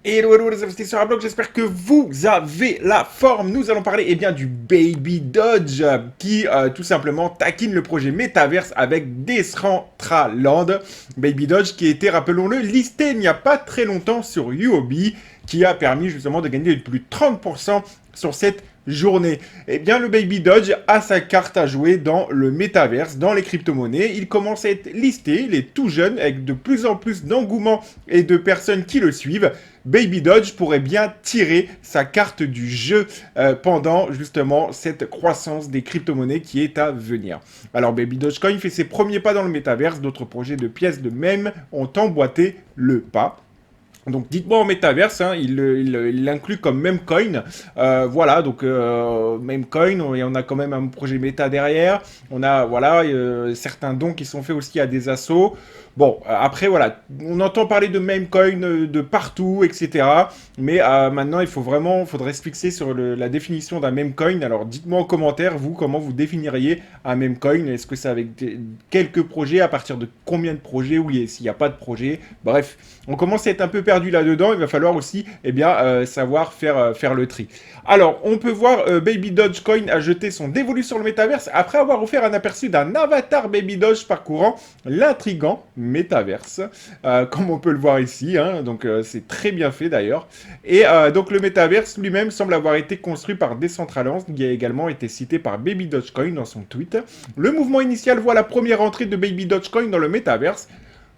Hello, hello les investisseurs à bloc, j'espère que vous avez la forme. Nous allons parler bien du Baby Dodge qui tout simplement taquine le projet Metaverse avec Decentraland. Baby Dodge qui était, rappelons-le, listé il n'y a pas très longtemps sur UOB, qui a permis justement de gagner plus de 30% sur cette journée. Le Baby Dodge a sa carte à jouer dans le métaverse, dans les crypto-monnaies. Il commence à être listé, il est tout jeune, avec de plus en plus d'engouement et de personnes qui le suivent. Baby Dodge pourrait bien tirer sa carte du jeu pendant justement cette croissance des crypto-monnaies qui est à venir. Alors Baby Dogecoin fait ses premiers pas dans le métaverse, d'autres projets de pièces de même ont emboîté le pas. Donc dites-moi en métaverse, hein, il l'inclut comme Memecoin. Voilà, donc Memecoin, on a quand même un projet méta derrière. On a voilà certains dons qui sont faits aussi à des assos. Bon, après voilà, on entend parler de Memecoin de partout, etc. Mais maintenant, faudrait se fixer sur la définition d'un Memecoin. Alors dites-moi en commentaire, vous, comment vous définiriez un Memecoin. Est-ce que c'est avec quelques projets, à partir de combien de projets, ou s'il n'y a pas de projet. Bref, on commence à être un peu perdu là-dedans. Il va falloir aussi savoir faire le tri. Alors, on peut voir Baby Dogecoin a jeté son dévolu sur le métaverse après avoir offert un aperçu d'un avatar Baby Doge parcourant l'intrigant métaverse, comme on peut le voir ici. Hein, donc, c'est très bien fait d'ailleurs. Et donc, le métaverse lui-même semble avoir été construit par Decentraland, qui a également été cité par Baby Dogecoin dans son tweet. Le mouvement initial voit la première entrée de Baby Dogecoin dans le métaverse.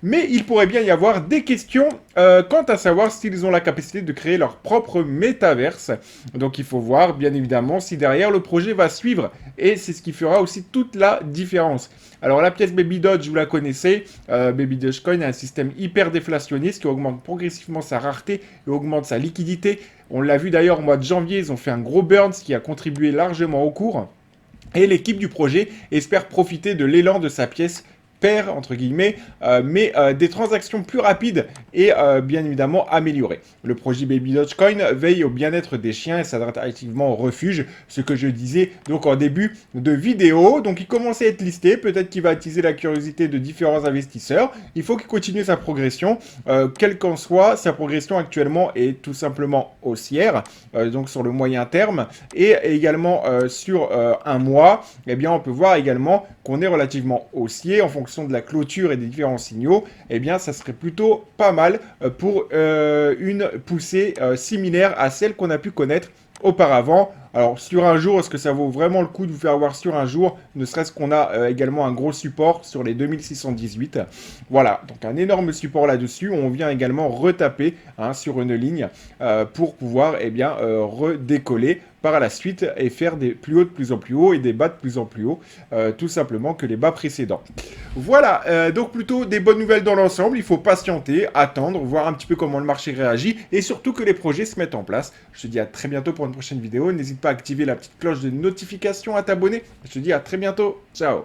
Mais il pourrait bien y avoir des questions quant à savoir s'ils ont la capacité de créer leur propre métaverse. Donc il faut voir bien évidemment si derrière le projet va suivre. Et c'est ce qui fera aussi toute la différence. Alors la pièce Baby Dodge, vous la connaissez. Baby Dogecoin a un système hyper déflationniste qui augmente progressivement sa rareté et augmente sa liquidité. On l'a vu d'ailleurs au mois de janvier, ils ont fait un gros burn, ce qui a contribué largement au cours. Et l'équipe du projet espère profiter de l'élan de sa pièce perd, entre guillemets, des transactions plus rapides et bien évidemment améliorées. Le projet Baby Dogecoin veille au bien-être des chiens et s'adresse activement au refuge, ce que je disais donc en début de vidéo. Donc il commence à être listé, peut-être qu'il va attiser la curiosité de différents investisseurs. Il faut qu'il continue sa progression, quelle qu'en soit, sa progression actuellement est tout simplement haussière, donc sur le moyen terme, et également sur un mois, eh bien on peut voir également qu'on est relativement haussier en fonction de la clôture et des différents signaux, eh bien ça serait plutôt pas mal pour une poussée similaire à celle qu'on a pu connaître auparavant. Alors sur un jour, est-ce que ça vaut vraiment le coup de vous faire voir sur un jour, ne serait-ce qu'on a également un gros support sur les 2618. Voilà, donc un énorme support là-dessus. On vient également retaper sur une ligne pour pouvoir redécoller par la suite et faire des plus hauts de plus en plus haut et des bas de plus en plus haut, tout simplement que les bas précédents. Voilà, donc plutôt des bonnes nouvelles dans l'ensemble. Il faut patienter, attendre, voir un petit peu comment le marché réagit et surtout que les projets se mettent en place. Je te dis à très bientôt pour une prochaine vidéo. N'hésite pas à activer la petite cloche de notification, à t'abonner. Je te dis à très bientôt. Ciao.